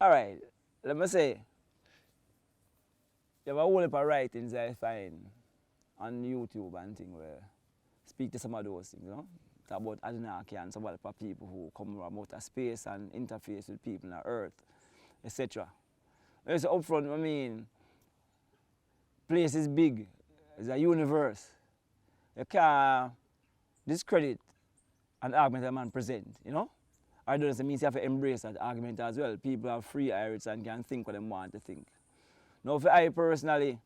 Alright, let me say, you have a whole heap of writings I find on YouTube and things where speak to some of those things, you know? Talk about Anunnaki and some other people who come from outer space and interface with people on Earth, etc. It's upfront, I mean, place is big, it's a universe. You can't discredit an argument that man present, you know? Or doesn't mean you have to embrace that argument as well. People have free irids and can think what they want to think. Now, for I personally,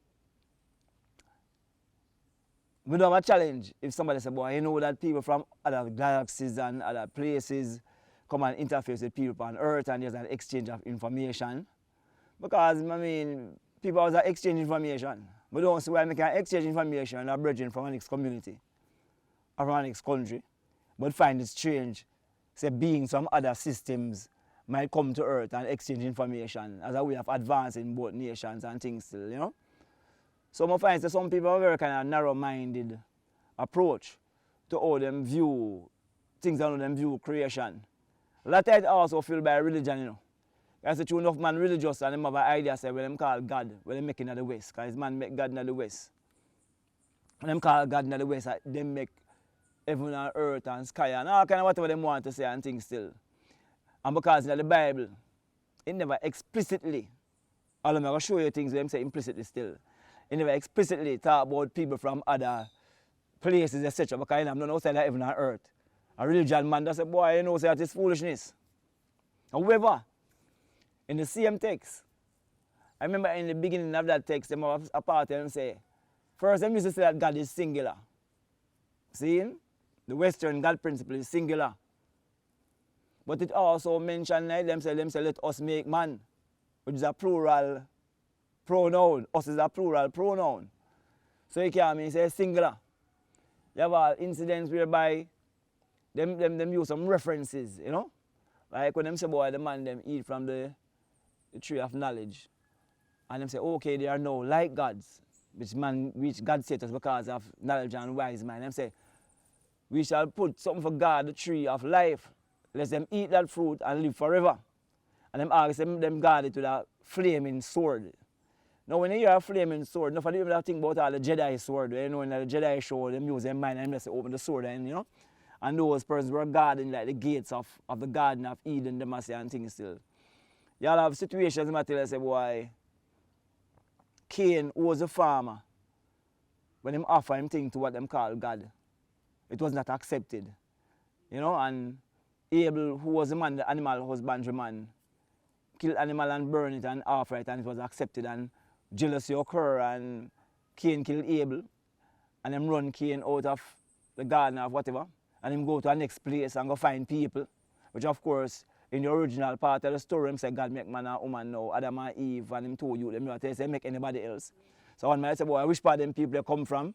we don't have a challenge if somebody says, boy, you know that people from other galaxies and other places come and interface with people on Earth and there's an exchange of information. Because, I mean, people always exchange information. We don't see why we can exchange information and a brethren from our next community or from our next country, but find it strange, say, beings from other systems might come to Earth and exchange information as a way of advancing both nations and things still, you know? So I find that some people have a very kind of narrow-minded approach to how them view things and how them view creation. A lot of it also filled by religion, you know. As a true enough man religious and them have an idea say, well, them call God, well, they make it in the West, because man make God in the West. And them call God in the West, them make heaven and earth and sky and all kind of whatever them want to say and things still. And because in the Bible, it never explicitly, all I'm going to show you things where them say implicitly still. It never explicitly talk about people from other places, etc. Because I'm not outside of heaven and earth. A religion man does say, boy, you know, say that is foolishness. However, in the same text, I remember in the beginning of that text, them have a part of them say, first them used to say that God is singular. See? The Western God principle is singular. But it also mentioned like them say, let us make man, which is a plural pronoun. Us is a plural pronoun. So you can't mean say singular. You have all incidents whereby them use some references, you know? Like when them say, boy, the man them eat from the tree of knowledge. And them say, okay, they are now like gods, which God set us because of knowledge and wise mind. Them say, we shall put something for God, the tree of life. Let them eat that fruit and live forever. And them ask them guard it with a flaming sword. Now when you hear a flaming sword, enough of them have to think about all the Jedi sword. You know, in the Jedi show, them use their mind and just open the sword and, you know. And those persons were guarding like the gates of the Garden of Eden, them say, and things still. Y'all have situations where they say, boy, Cain was a farmer. When him offer him thing to what them call God, it was not accepted. You know, and Abel, who was the man, the animal husbandry man, killed animal and burn it and offer it, and it was accepted, and jealousy occur, and Cain killed Abel, and them run Cain out of the garden or whatever, and him go to the next place and go find people, which of course, in the original part of the story, him say God make man and woman now, Adam and Eve, and him told you, them not say make anybody else. So one might say, boy, I wish part of them people they come from,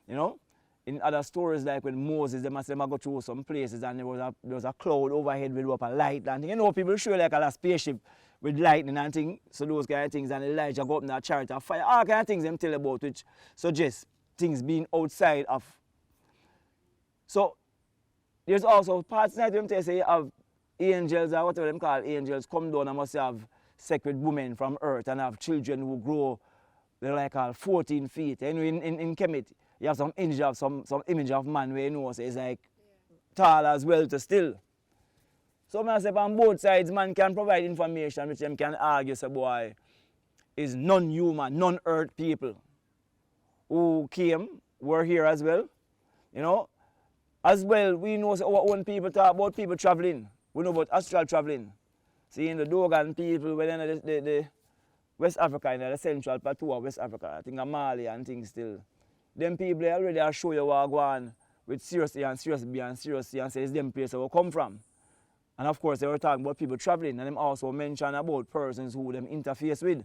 you know. In other stories, like when Moses, they must go through some places and there was a cloud overhead with up a light and thing. You know, people show like a spaceship with lightning and thing, so those kind of things, and Elijah go up in a chariot of fire, all kind of things them tell about, which suggest things being outside of. So, there's also parts that them tell say you have angels or whatever them call angels come down and must have sex with women from earth and have children who grow, they're like 14 feet. You know, in Kemet, you have some image of some image of man where you know so it's like tall as well to still. So I say on both sides man can provide information which them can argue say boy is non-human, non-earth people who came, were here as well. You know. As well we know so when people talk about people travelling, we know about astral travelling. See in the Dogon people when the West Africa, in the central plateau of West Africa, I think Mali and things still. Them people already are show you what go on with serious A and serious B and serious C and say it's them place where we come from. And of course they were talking about people travelling and them also mention about persons who them interface with.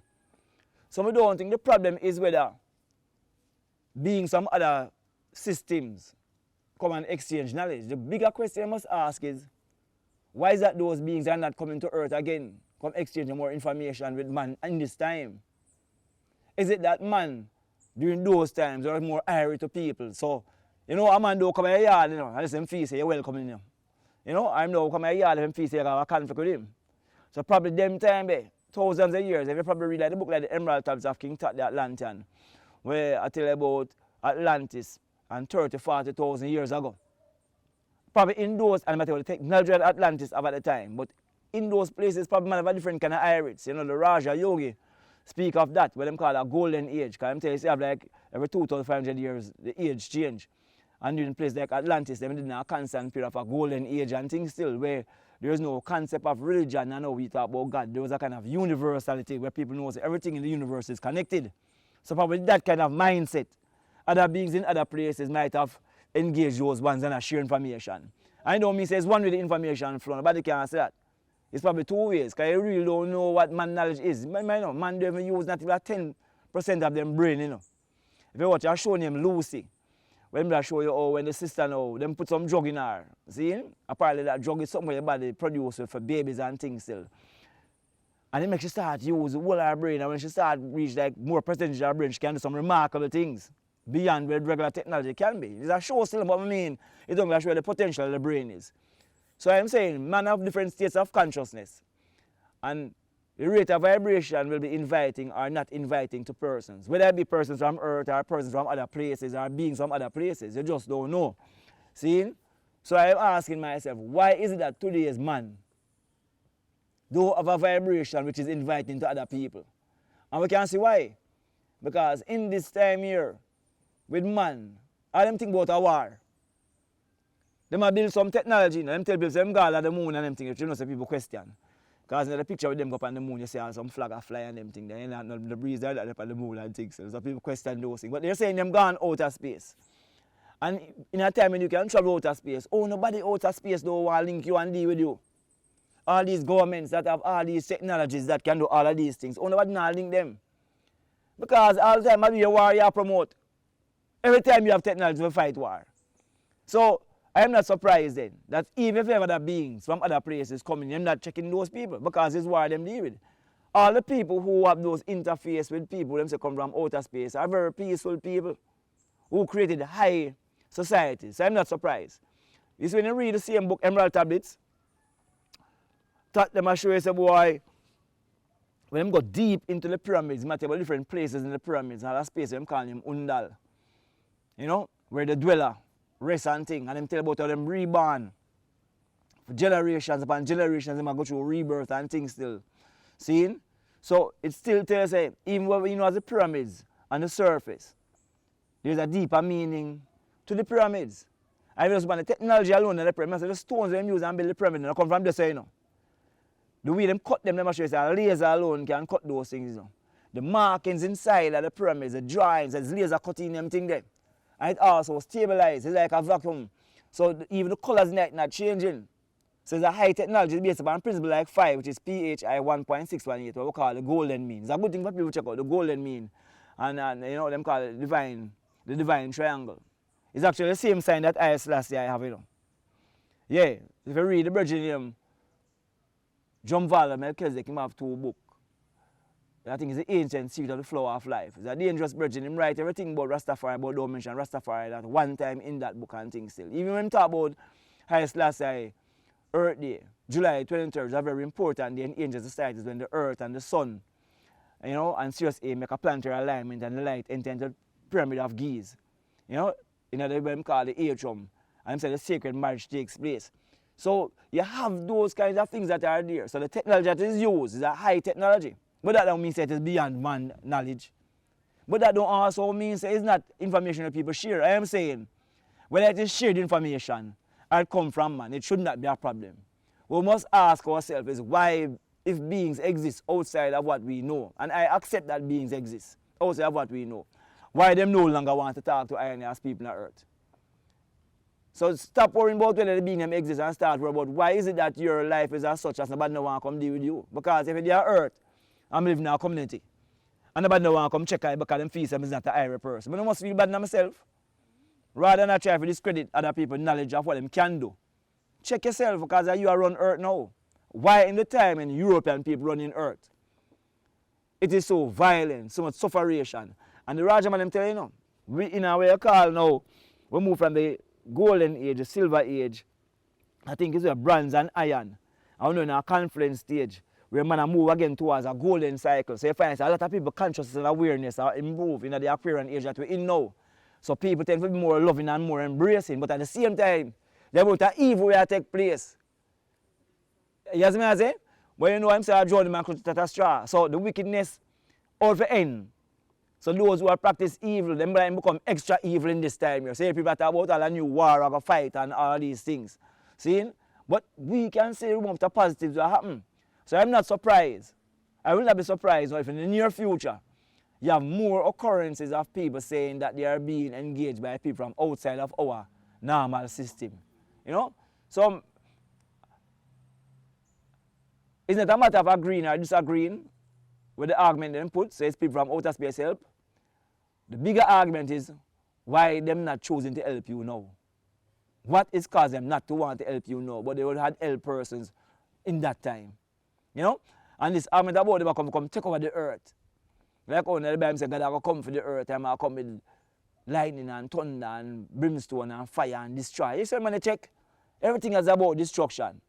So we don't think the problem is whether being some other systems come and exchange knowledge. The bigger question you must ask is why is that those beings are not coming to earth again, come exchanging more information with man in this time? Is it that man during those times are more airy to people? So, you know, a man don't come in your yard, you know, unless them feel say you're welcome in him. You know, I'm now come in your yard and feel say you have a conflict with him. So probably them time there, thousands of years, if you probably read like the book like the Emerald Tablets of King Tut the Atlantean, where I tell you about Atlantis and 30, 40,000 years ago. Probably in those, and I tell you the technology of Atlantis of at the time, but in those places probably man have a different kind of irids. You know, the Raja Yogi speak of that, what them call a golden age. Because I'm telling you, have like every 2,500 years, the age change. And in places like Atlantis, they did a constant period of a golden age and things still where there is no concept of religion and how we talk about God. There was a kind of universality where people know that everything in the universe is connected. So probably that kind of mindset, other beings in other places might have engaged those ones and share information. I don't mean say it's one way the information flow, nobody can say that. It's probably two ways, because you really don't know what man knowledge is. Man don't even use not even 10% of them brain, you know. If you watch a show named Lucy, when I show you how when the sister now, them put some drug in her. See? Apparently that drug is something your body produces for babies and things still. And it makes you start use the whole of her brain, and when she start reach like more percentage of her brain, she can do some remarkable things beyond where regular technology can be. It's a show still, but I mean, it don't show where the potential of the brain is. So I'm saying, man have different states of consciousness. And the rate of vibration will be inviting or not inviting to persons. Whether it be persons from Earth or persons from other places or beings from other places, you just don't know. See? So I'm asking myself, why is it that today's man do have a vibration which is inviting to other people? And we can see why. Because in this time here, with man, all them think about a war. They might build some technology, you know, them tell people them go at the moon and them things, you know, so people question. Because in the picture with them go up on the moon, you see some flag are fly and them things, they ain't not the breeze there up on the moon and things. So people question those things. But they're saying them gone outer space. And in a time when you can travel outer space, oh, nobody outer space don't want to link you and deal with you. All these governments that have all these technologies that can do all of these things, oh, nobody not link them. Because all the time, maybe a war you promote. Every time you have technology, you fight war. So, I am not surprised then that even if there are other beings from other places coming, I'm not checking those people because it's why them deal with. All the people who have those interface with people, them say come from outer space, are very peaceful people who created high societies. So I'm not surprised. You see, when you read the same book, Emerald Tablets, that them show you say, boy, when them go deep into the pyramids, matter about different places in the pyramids, and that space, them call them Undal. You know, where the dweller rest and thing, and them tell about how them reborn for generations upon generations, them go through rebirth and things still. See? So it still tells you, even when you know as the pyramids on the surface, there's a deeper meaning to the pyramids. I just want the technology alone in the pyramids, the stones them use and build the pyramid, they come from this, you know. The way them cut them, show you a laser alone can cut those things, you know. The markings inside of the pyramids, the drawings, there's laser cutting them thing there. And it also stabilizes, it's like a vacuum. So even the colors not changing. So it's a high technology based upon a principle like 5, which is PHI 1.618, what we call the golden mean. It's a good thing for people to check out, the golden mean. And you know, them call it the divine triangle. It's actually the same sign that Astral have, you know. Yeah, if you read the Virgin name, John Val Melchizedek, he have 2 books. I think it's the ancient secret of the flower of life. It's a dangerous virgin. Him write everything about Rastafari, but don't mention Rastafari that one time in that book and things still. Even when we talk about Haile Selassie Earth Day, July 23rd is a very important day in ancient societies when the earth and the sun, you know, and Sirius A make a planetary alignment and the light enter the pyramid of Giza. You know, in other way called the atrium. And say the sacred marriage takes place. So you have those kinds of things that are there. So the technology that is used is a high technology. But that don't mean that it is beyond man knowledge. But that don't also mean that it's not information that people share. I am saying, whether it is shared information or it come from man, it should not be a problem. We must ask ourselves is why, if beings exist outside of what we know, and I accept that beings exist outside of what we know, why them no longer want to talk to iron as people on earth. So stop worrying about whether the being exists and start worrying about why is it that your life is as such as nobody no want to come deal with you. Because if you're on earth, I'm living in a community. And nobody no want to come check out because them feel them is not an Irish person. But I must feel bad in myself. Rather than I try to discredit other people's knowledge of what them can do. Check yourself because you are on earth now. Why in the time when European people running earth? It is so violent, so much sufferation. And the Rajaman them tell you now, we in our way call now, we move from the golden age, the silver age, I think it's a bronze and iron. I know in our conference stage, where man move again towards a golden cycle. So you find a lot of people consciousness and awareness are improved in the Aquarian age that we're in now. So people tend to be more loving and more embracing, but at the same time, there about the evil will take place. You see me I say? But you know I'm saying I draw the man to Astral. So the wickedness all the end. So those who have practiced evil, them become extra evil in this time here. So people talk about all a new war or a fight and all these things. See? But we can say remove the positives that happen. So I'm not surprised. I will not be surprised if in the near future you have more occurrences of people saying that they are being engaged by people from outside of our normal system. You know? So it's not a matter of agreeing or disagreeing with the argument they put, so it's people from outer space help. The bigger argument is why them not choosing to help you now. What is causing them not to want to help you now, but they would have help persons in that time. You know? And this argument about them come take over the earth. Like how the Bible says God will come for the earth and will come with lightning and thunder and brimstone and fire and destroy. You see when they check, everything is about destruction.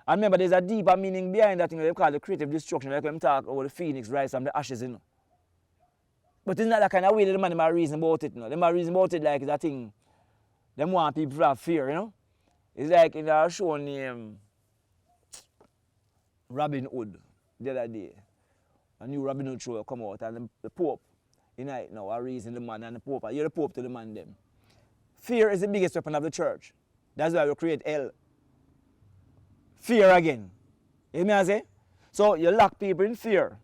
And remember there's a deeper meaning behind that thing they call the creative destruction, like when we talk about the phoenix rise from the ashes, you know. But it's not that kind of way that the man might reason about it, you know. They might reason about it like that thing. They want people to have fear, you know. It's like in a show named Robin Hood the other day. A new Robin Hood show come out and the Pope, you know, now are raising the man and the Pope. You're the Pope to the man them. Fear is the biggest weapon of the church. That's why we create hell. Fear again. You know what I say? So you lock people in fear.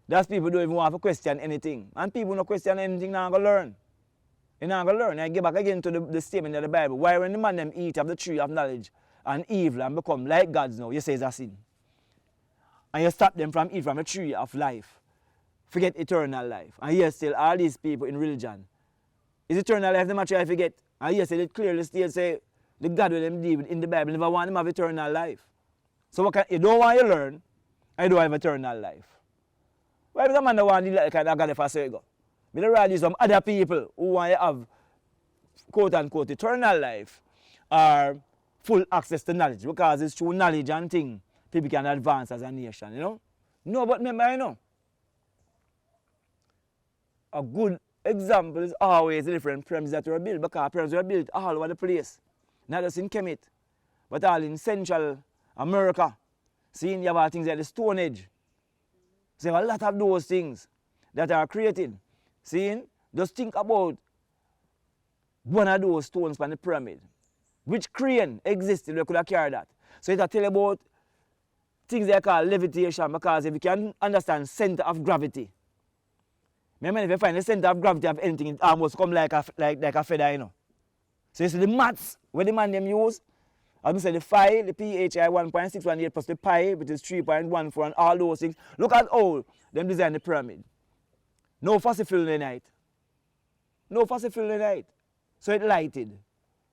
That's people don't even want to question anything. And people don't question anything, they're not going to learn. You're not going to learn. I get back again to the statement of the Bible. Why when the man them eat of the tree of knowledge and evil and become like gods now, you say it's a sin. And you stop them from eating from the tree of life. Forget eternal life. And here still all these people in religion. Is eternal life they try to forget? And here still it clearly states say the God with them deal with in the Bible never want them have eternal life. So what can, you don't want to learn, and you don't have eternal life. Why does a man want to kind of God for say go? But there are some other people who want to have quote unquote eternal life or full access to knowledge, because it's through knowledge and thing people can advance as a nation, you know? No, but remember, you know, a good example is always the different pyramids that were built, because pyramids were built all over the place. Not just in Kemet, but all in Central America. Seeing you have all things like the Stone Age. So you have a lot of those things that are created. Seeing, just think about one of those stones from the pyramid. Which crane existed that could have carried that? So it tell you about things they call levitation, because if you can understand center of gravity. Remember, if you find the center of gravity of anything, it almost come like a feather, you know. So you see the maths where the man them use, as I say the phi, the PHI 1.618 plus the pi, which is 3.14 and all those things. Look at how them design the pyramid. No fossil fuel in the night. No fossil fuel in the night. So it lighted.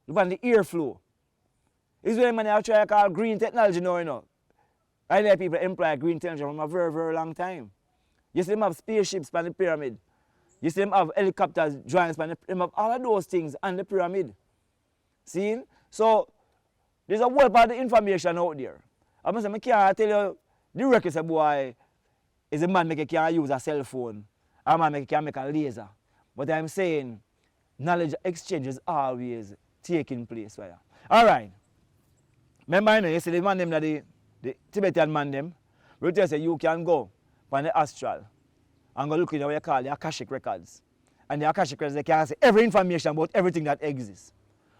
Look at the airflow. This is what man are trying to call green technology now, you know. I know people employ green technology from a very, very long time. You see them have spaceships on the pyramid. You see them have helicopters, drones, them have all of those things on the pyramid. See? So, there's a whole part of the information out there. I must say, I can't tell you the record say, boy, is a man make can use a cell phone, a man can make a laser. But I'm saying, knowledge exchange is always taking place. All right. Remember, you know, you see the man them, the Tibetan man them, we tell you say you can go on the Astral and go look at what you call the Akashic records. And the Akashic records, they can say every information about everything that exists.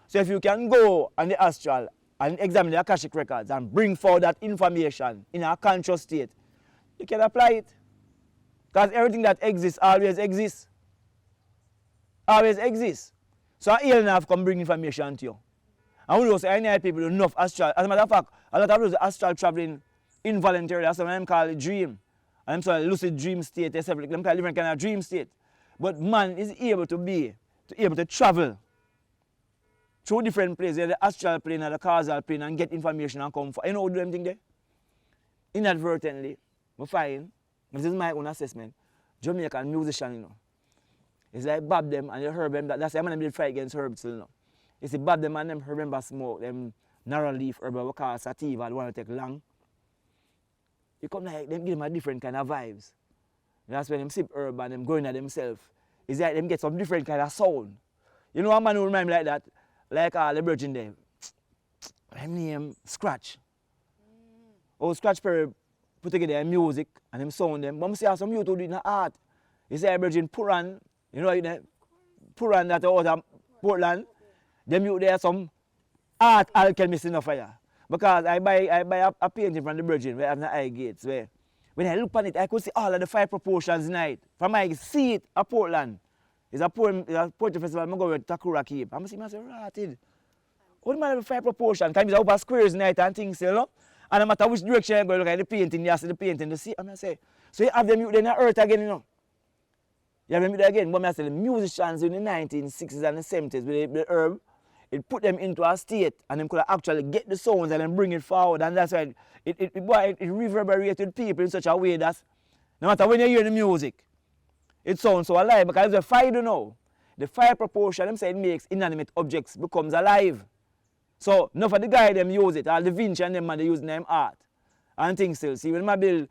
So if you can go on the Astral and examine the Akashic records and bring forward that information in a conscious state, you can apply it. Because everything that exists always exists. Always exists. So a alien have come bring information to you. And we know say any people enough astral. As a matter of fact, a lot of those astral traveling involuntarily, that's what them call it dream. And them call it lucid dream state, them call it different kind of dream state. But man is able to travel through different places, the astral plane and the causal plane, and get information and come for. You know what do them thing there? Inadvertently, we find, this is my own assessment, Jamaican musician, you know. It's like Bob them and you heard them, that's why I'm going to fight against herbs, you know. You see Bob them and them remember, smoke, them narrow leaf herb, we call sativa, the one to take long. it come like them give them a different kind of vibes. That's when them sip herb and them going at themselves. It's like them get some different kind of sound. You know a man who remind me like that? Like all the virgin there. Them name Scratch. Oh, Scratch Perry put together their music and them sound them. But I see some YouTube doing art. You see a virgin Puran, you know, Puran that out of Portland. Them you there some art alchemist in the fire. Because I buy a painting from the virgin where I have the eye gates where when I look on it, I could see all of the 5 proportions in it. From I see it at Portland. It's a poetry festival, I go with Takura Cape. I see myself rotted. What do you have 5 proportions? Can be over squares in it and things, you know? And no matter which direction you go, look at the painting, you see the painting, you see. I say, so you have them then on earth again, you know. You have them there again. But I say the musicians in the 1960s and the 70s with the herb, it put them into a state and them could actually get the sounds and then bring it forward. And that's why it reverberated people in such a way that no matter when you hear the music, it sounds so alive. Because the fire, you know, the 5 proportion, them say it makes inanimate objects becomes alive. So, enough of the guy them use it, all the Vinci and them man they use them art and things still. See, when I build,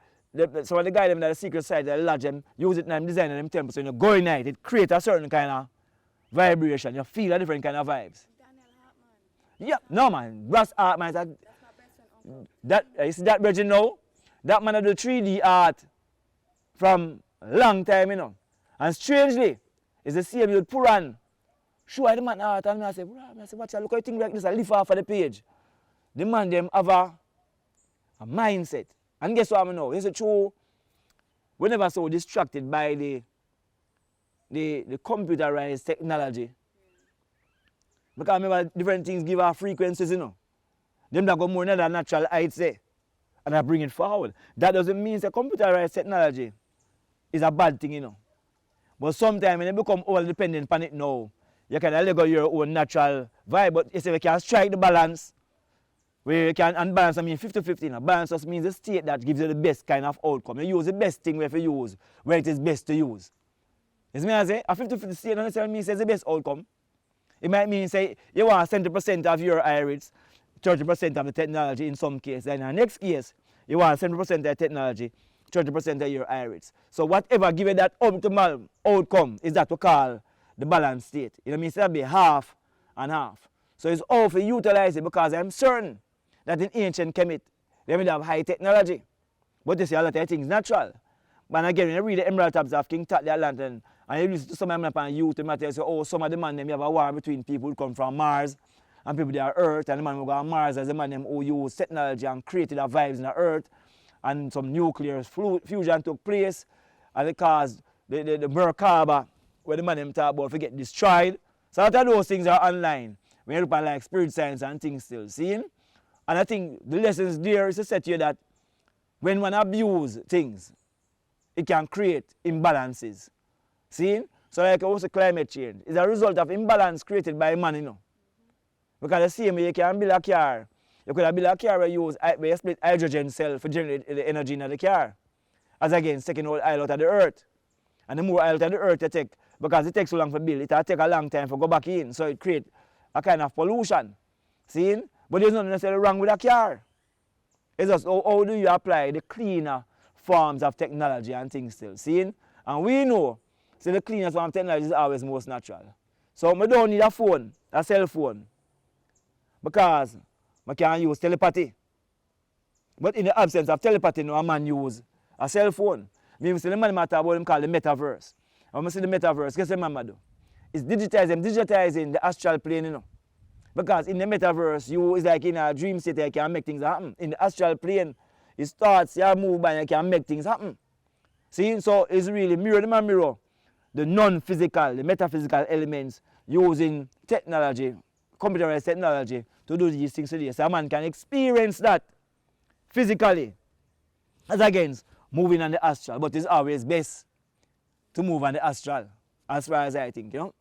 some of the guy them that the secret side, the lodge them use it in them design them temple. So, when you go in it, it creates a certain kind of vibration. You feel a different kind of vibes. Yeah, no man, brass art man. You see that virgin now? That man do 3D art from a long time, you know. And strangely, it's the same with Puran. Show the man art and I say, watch out, look at things like this, I lift off of the page. The man them have a mindset. And guess what I know? It's true. We never so distracted by the computerized technology. Because remember different things give our frequencies, you know. Them that go more than the natural heights there. And I bring it forward. That doesn't mean the computerized technology is a bad thing, you know. But sometimes when you become all dependent on it now, you can let go your own natural vibe, but you see we can strike the balance. Where you can unbalance, I mean 50-50. Now. Balance just means the state that gives you the best kind of outcome. You use the best thing where you use, where it is best to use. You see me I say? A 50-50 state doesn't necessarily mean it's the best outcome. It might mean say you want 70% of your iris, 30% of the technology in some cases. And in the next case, you want 70% of the technology, 30% of your iris. So whatever give you that optimal outcome is that we call the balanced state. You know what I mean? So that'll be half and half. So it's all for utilize it because I'm certain that in ancient Kemet, they will have high technology. But they say a lot of things natural. But again, when you read the Emerald Tabs of King Tut the Atlantan, and you listen to some of them on youth, they say, oh, some of the man them have a war between people who come from Mars and people that are Earth, and the man who go on Mars as the man them who use technology and created the vibes in the Earth, and some nuclear fusion took place, and it caused the Merkaba, where the man them talk about, forget destroyed. So a lot of those things are online. When you look at like spirit science and things still, seeing? And I think the lessons there is to set you that when one abuse things, it can create imbalances. See? So like also climate change is a result of imbalance created by man, you know. Because the same way you can build a car. You could have built a car where you split hydrogen cell for generate the energy in the car. As again, taking all oil out of the earth. And the more oil out of the earth you take, because it takes so long to build, it will take a long time to go back in. So it creates a kind of pollution. See? But there's nothing necessarily wrong with a car. It's just how do you apply the cleaner forms of technology and things still. See? And we know, so the cleanest form of technology is always most natural. So I don't need a phone, a cell phone, because I can use telepathy. But in the absence of telepathy, no, a man use a cell phone. I see the man matter about him called the metaverse. And when I see the metaverse, guess what man do? It's digitizing the astral plane, you know. Because in the metaverse, you is like in a dream state, you can make things happen. In the astral plane, it starts, you move by, you can make things happen. See, so it's really mirror the non-physical, the metaphysical elements using technology, computerized technology to do these things today. So a man can experience that physically as against moving on the astral. But it's always best to move on the astral, as far as I think, you know.